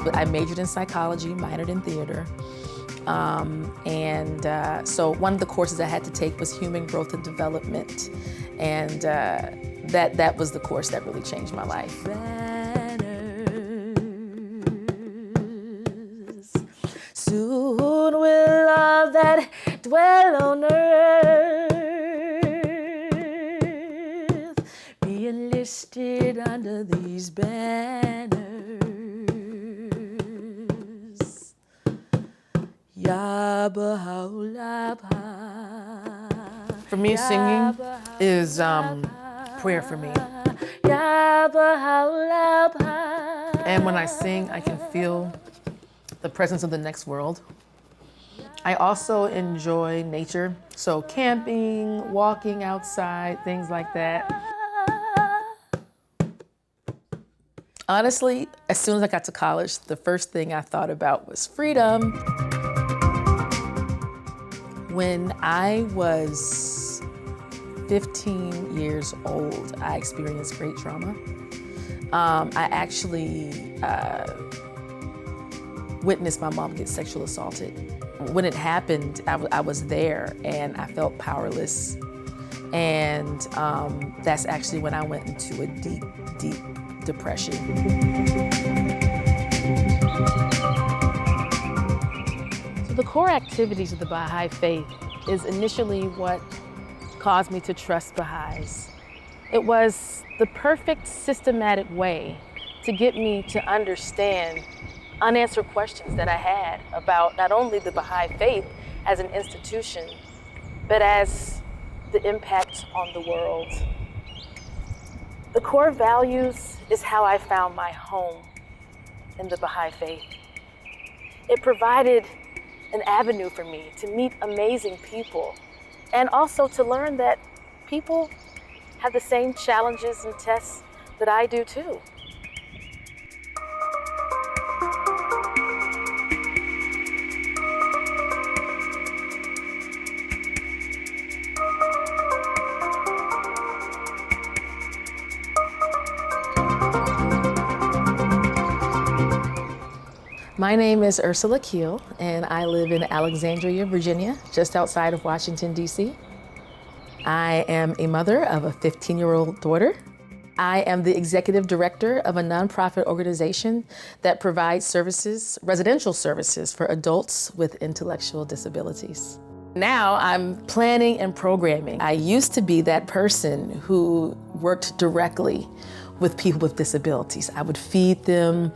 But I majored in psychology, minored in theater. So one of the courses I had to take was human growth and development. And that was the course that really changed my life. Soon will all that dwell on earth be enlisted under these banners. For me, singing is prayer for me. And when I sing, I can feel the presence of the next world. I also enjoy nature, so camping, walking outside, things like that. Honestly, as soon as I got to college, the first thing I thought about was freedom. When I was 15 years old, I experienced great trauma. I actually witnessed my mom get sexually assaulted. When it happened, I was there and I felt powerless. And that's actually when I went into a deep, deep depression. So the core activities of the Baha'i faith is initially what caused me to trust Baha'is. It was the perfect systematic way to get me to understand unanswered questions that I had about not only the Baha'i faith as an institution, but as the impact on the world. The core values is how I found my home in the Baha'i faith. It provided an avenue for me to meet amazing people and also to learn that people have the same challenges and tests that I do too. My name is Ursula Keel, and I live in Alexandria, Virginia, just outside of Washington, D.C. I am a mother of a 15-year-old daughter. I am the executive director of a nonprofit organization that provides services, residential services for adults with intellectual disabilities. Now I'm planning and programming. I used to be that person who worked directly with people with disabilities. I would feed them,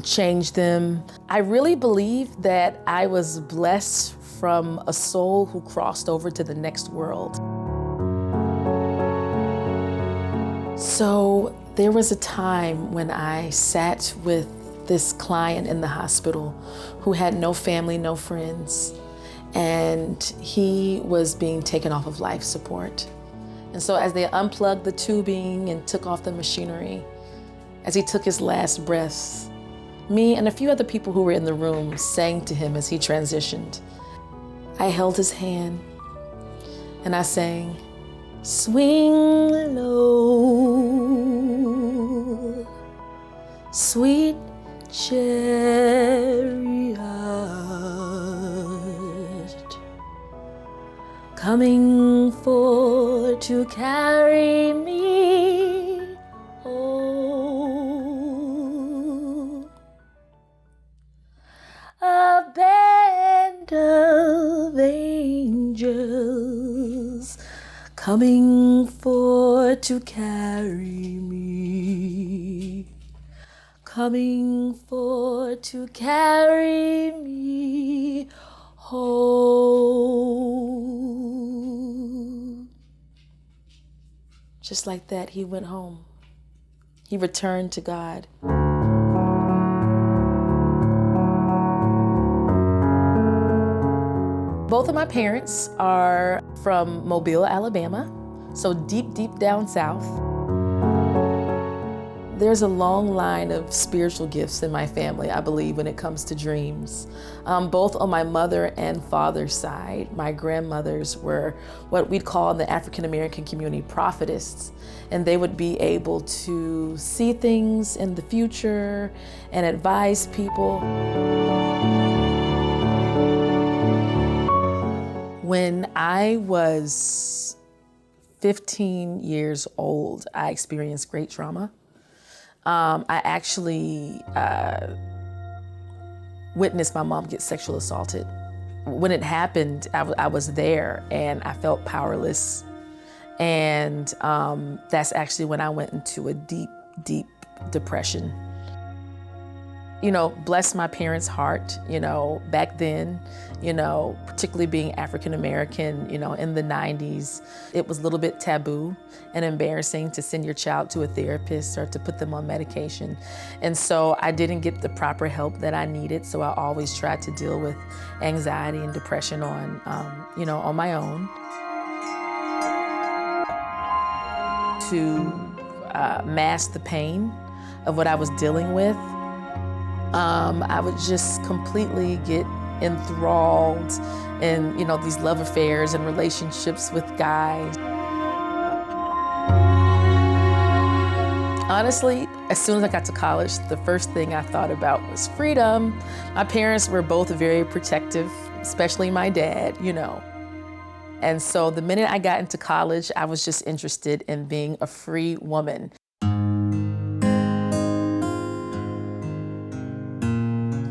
change them. I really believe that I was blessed from a soul who crossed over to the next world. So there was a time when I sat with this client in the hospital who had no family, no friends, and he was being taken off of life support. And so as they unplugged the tubing and took off the machinery, as he took his last breaths, me and a few other people who were in the room sang to him as he transitioned. I held his hand and I sang, "Swing low, sweet chariot, coming forth to carry me home. A band of angels coming forth to carry me, coming forth to carry me home." Just like that, he went home. He returned to God. Both of my parents are from Mobile, Alabama, so deep, deep down south. There's a long line of spiritual gifts in my family, I believe, when it comes to dreams. Both on my mother and father's side, my grandmothers were what we'd call in the African American community prophetess, and they would be able to see things in the future and advise people. When I was 15 years old, I experienced great trauma. I actually witnessed my mom get sexually assaulted. When it happened, I was there and I felt powerless. And that's actually when I went into a deep, deep depression. You know, bless my parents' heart, you know, back then, you know, particularly being African American, you know, in the 90s, it was a little bit taboo and embarrassing to send your child to a therapist or to put them on medication. And so I didn't get the proper help that I needed, so I always tried to deal with anxiety and depression on, you know, on my own. To mask the pain of what I was dealing with, I would just completely get enthralled in, you know, these love affairs and relationships with guys. Honestly, as soon as I got to college, the first thing I thought about was freedom. My parents were both very protective, especially my dad, you know. And so the minute I got into college, I was just interested in being a free woman.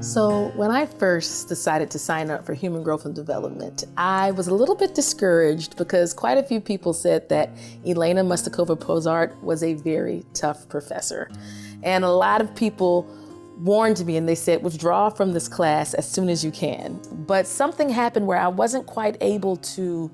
So when I first decided to sign up for human growth and development, I was a little bit discouraged because quite a few people said that Elena Mustakova-Pozart was a very tough professor. And a lot of people warned me and they said, withdraw from this class as soon as you can. But something happened where I wasn't quite able to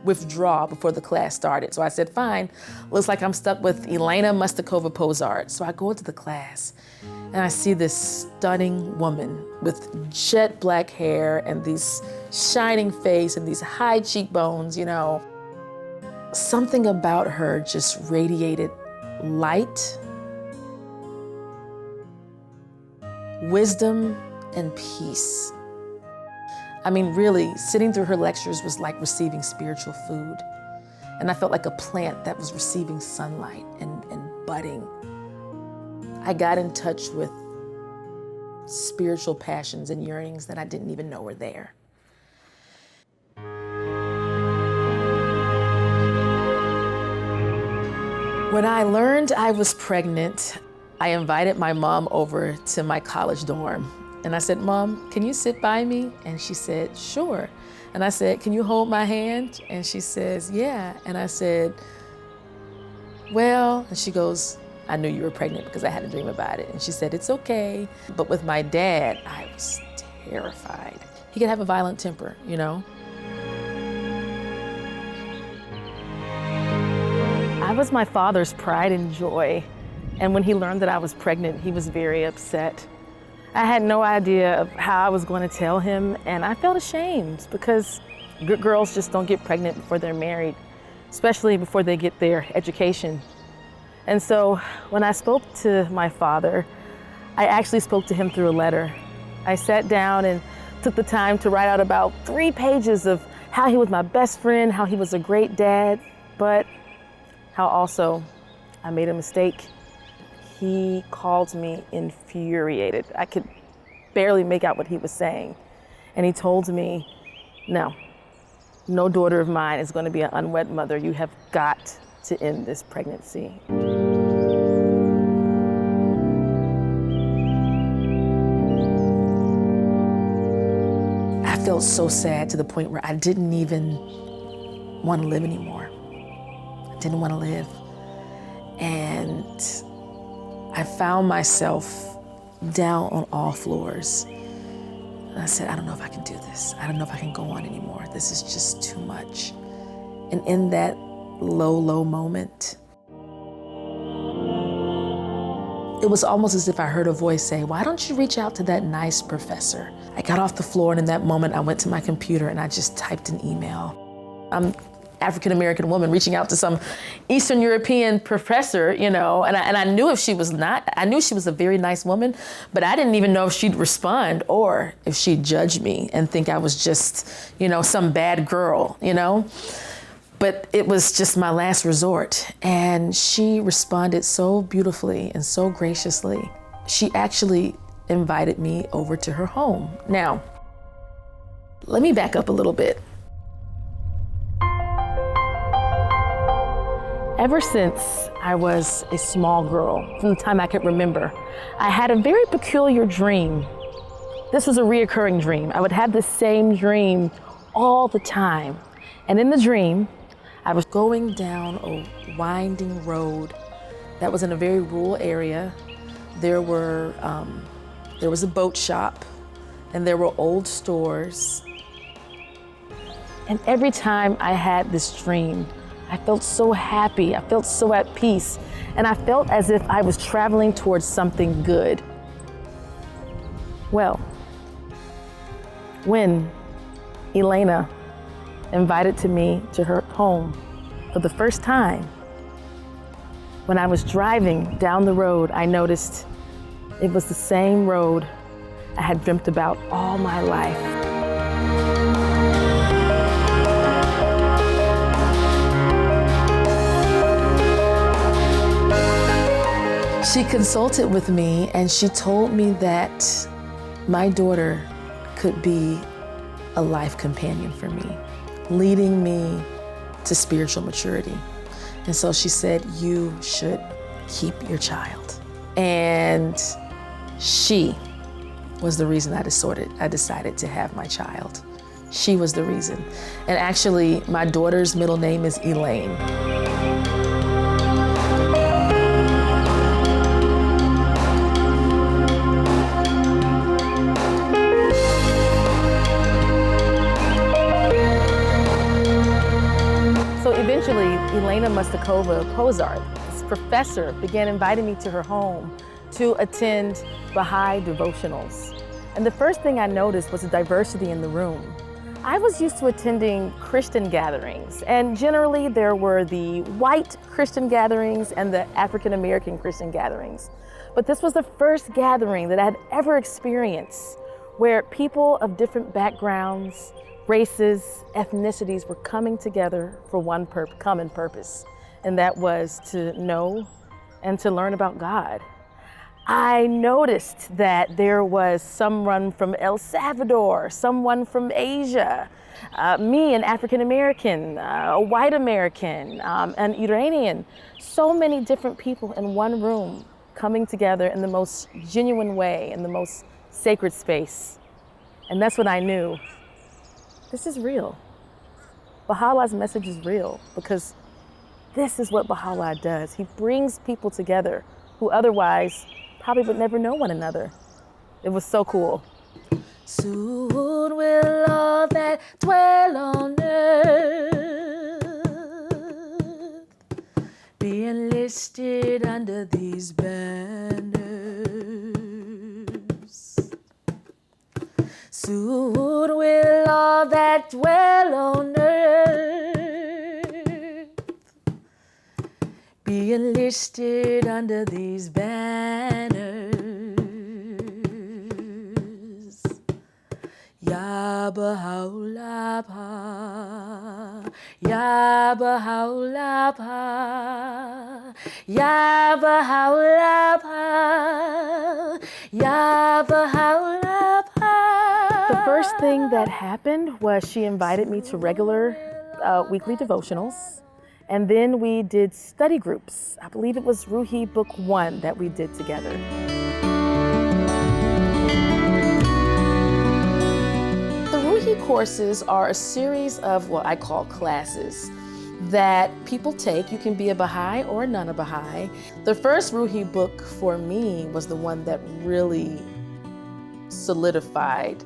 withdraw before the class started. So I said, fine, looks like I'm stuck with Elena Mustakova-Pozart. So I go into the class and I see this stunning woman with jet black hair and these shining face and these high cheekbones, you know. Something about her just radiated light, wisdom, and peace. I mean, really, sitting through her lectures was like receiving spiritual food. And I felt like a plant that was receiving sunlight and budding. I got in touch with spiritual passions and yearnings that I didn't even know were there. When I learned I was pregnant, I invited my mom over to my college dorm. And I said, Mom, can you sit by me? And she said, sure. And I said, can you hold my hand? And she says, yeah. And I said, well, and she goes, I knew you were pregnant because I had a dream about it. And she said, it's okay. But with my dad, I was terrified. He could have a violent temper, you know? I was my father's pride and joy. And when he learned that I was pregnant, he was very upset. I had no idea of how I was going to tell him, and I felt ashamed because good girls just don't get pregnant before they're married, especially before they get their education. And so when I spoke to my father, I actually spoke to him through a letter. I sat down and took the time to write out about 3 pages of how he was my best friend, how he was a great dad, but how also I made a mistake. He called me infuriated. I could barely make out what he was saying. And he told me, no daughter of mine is going to be an unwed mother. You have got to end this pregnancy. I felt so sad to the point where I didn't even want to live anymore. I didn't want to live. And I found myself down on all floors. And I said, I don't know if I can do this. I don't know if I can go on anymore. This is just too much. And in that low moment, it was almost as if I heard a voice say, why don't you reach out to that nice professor? I got off the floor, and in that moment, I went to my computer and I just typed an email. I'm African-American woman reaching out to some Eastern European professor, you know, and I knew if she was not, I knew she was a very nice woman, but I didn't even know if she'd respond or if she'd judge me and think I was just, you know, some bad girl, you know? But it was just my last resort. And she responded so beautifully and so graciously. She actually invited me over to her home. Now, let me back up a little bit. Ever since I was a small girl, from the time I could remember, I had a very peculiar dream. This was a reoccurring dream. I would have the same dream all the time. And in the dream, I was going down a winding road that was in a very rural area. There was a boat shop, and there were old stores. And every time I had this dream, I felt so happy, I felt so at peace, and I felt as if I was traveling towards something good. Well, when Elena invited me to her home for the first time, when I was driving down the road, I noticed it was the same road I had dreamt about all my life. She consulted with me and she told me that my daughter could be a life companion for me, leading me to spiritual maturity. And so she said, you should keep your child. And she was the reason I decided to have my child. She was the reason. And actually, my daughter's middle name is Elaine. Eventually, Elena Mustakova Pozart, this professor, began inviting me to her home to attend Baha'i devotionals. And the first thing I noticed was the diversity in the room. I was used to attending Christian gatherings, and generally there were the white Christian gatherings and the African-American Christian gatherings. But this was the first gathering that I had ever experienced where people of different backgrounds, races, ethnicities were coming together for one common purpose, and that was to know and to learn about God. I noticed that there was someone from El Salvador, someone from Asia, me, an African American, a white American, an Iranian, so many different people in one room coming together in the most genuine way, in the most sacred space. And that's when I knew, this is real. Baha'u'llah's message is real because this is what Baha'u'llah does. He brings people together who otherwise probably would never know one another. It was so cool. Soon will all that dwell on earth be enlisted under these banners. Soon will all that dwell on earth be enlisted under these banners. Ya Baha'u'llah, Ya Baha'u'llah, Ya Baha'u'llah, Ya Baha'u'llah. The first thing that happened was she invited me to regular weekly devotionals. And then we did study groups. I believe it was Ruhi Book 1 that we did together. The Ruhi courses are a series of what I call classes that people take. You can be a Baha'i or a non-Baha'i. The first Ruhi book for me was the one that really solidified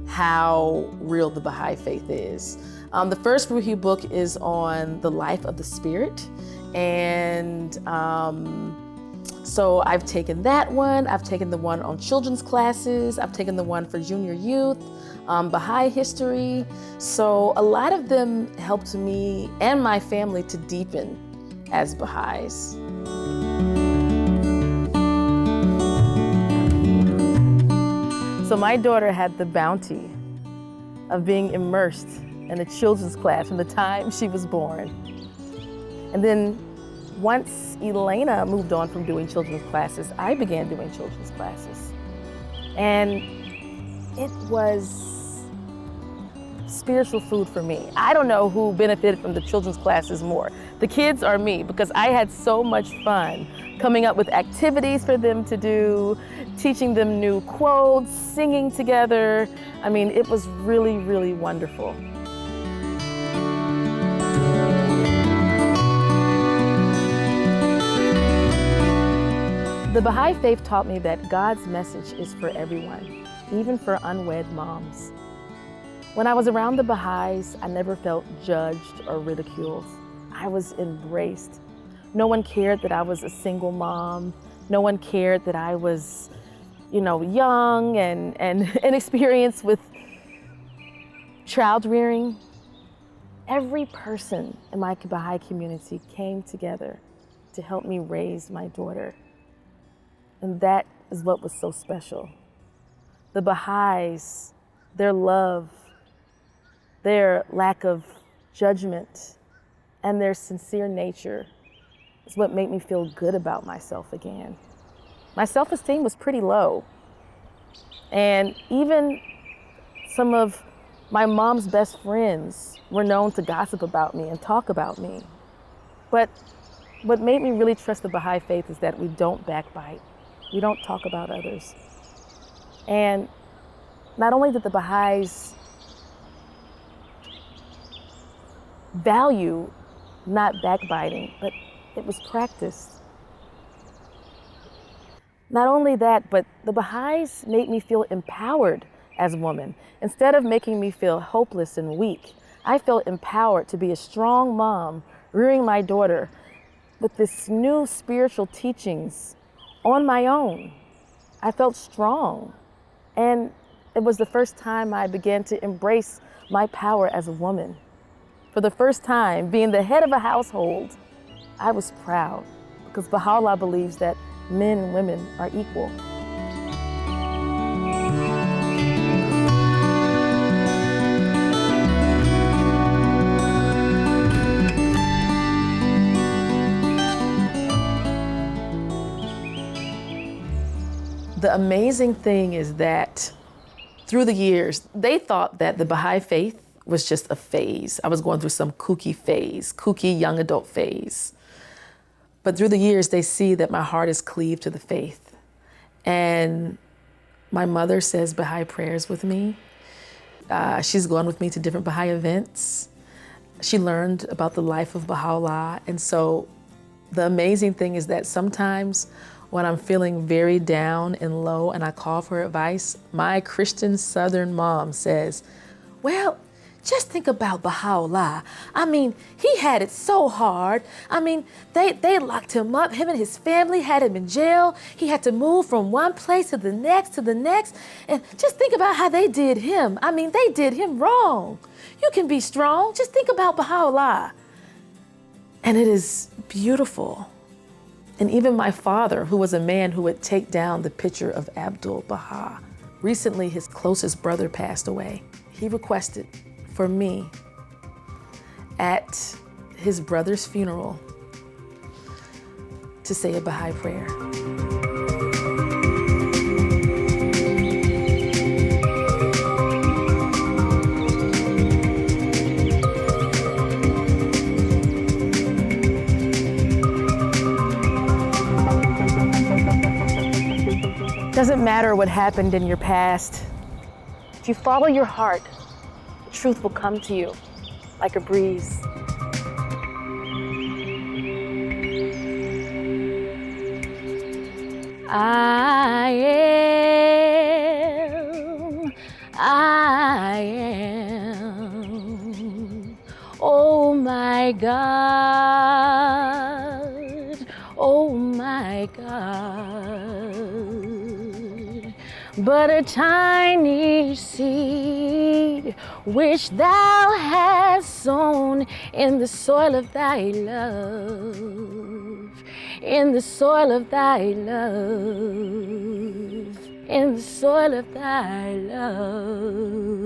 how real the Baha'i faith is. The first Ruhi book is on the life of the spirit, and So I've taken that one, I've taken the one on children's classes, I've taken the one for junior youth, Baha'i history. So a lot of them helped me and my family to deepen as Baha'is. So my daughter had the bounty of being immersed in a children's class from the time she was born. And then once Elena moved on from doing children's classes, I began doing children's classes. And it was spiritual food for me. I don't know who benefited from the children's classes more, the kids or me, because I had so much fun coming up with activities for them to do, teaching them new quotes, singing together. I mean, it was really, really wonderful. The Baha'i faith taught me that God's message is for everyone, even for unwed moms. When I was around the Baha'is, I never felt judged or ridiculed. I was embraced. No one cared that I was a single mom. No one cared that I was, young and inexperienced with child rearing. Every person in my Baha'i community came together to help me raise my daughter. And that is what was so special. The Baha'is, their love, their lack of judgment, and their sincere nature is what made me feel good about myself again. My self-esteem was pretty low. And even some of my mom's best friends were known to gossip about me and talk about me. But what made me really trust the Baha'i faith is that we don't backbite. We don't talk about others. And not only did the Baha'is value not backbiting, but it was practiced. Not only that, but the Baha'is made me feel empowered as a woman. Instead of making me feel hopeless and weak, I felt empowered to be a strong mom, rearing my daughter with this new spiritual teachings on my own. I felt strong. And it was the first time I began to embrace my power as a woman. For the first time, being the head of a household, I was proud because Baha'u'llah believes that men and women are equal. The amazing thing is that through the years, they thought that the Baha'i faith was just a phase. I was going through some kooky young adult phase. But through the years, they see that my heart is cleaved to the faith. And my mother says Baha'i prayers with me. She's gone with me to different Baha'i events. She learned about the life of Baha'u'llah. And so the amazing thing is that sometimes when I'm feeling very down and low and I call for advice, my Christian Southern mom says, well, just think about Baha'u'llah. I mean, he had it so hard. I mean, they locked him up. Him and his family had him in jail. He had to move from one place to the next. And just think about how they did him. I mean, they did him wrong. You can be strong. Just think about Baha'u'llah. And it is beautiful. And even my father, who was a man who would take down the picture of Abdul Baha, recently his closest brother passed away. He requested for me at his brother's funeral to say a Baha'i prayer. Doesn't matter what happened in your past. If you follow your heart, the truth will come to you like a breeze. I am, oh my God, oh my God. but a tiny seed which thou hast sown in the soil of thy love, in the soil of thy love, in the soil of thy love.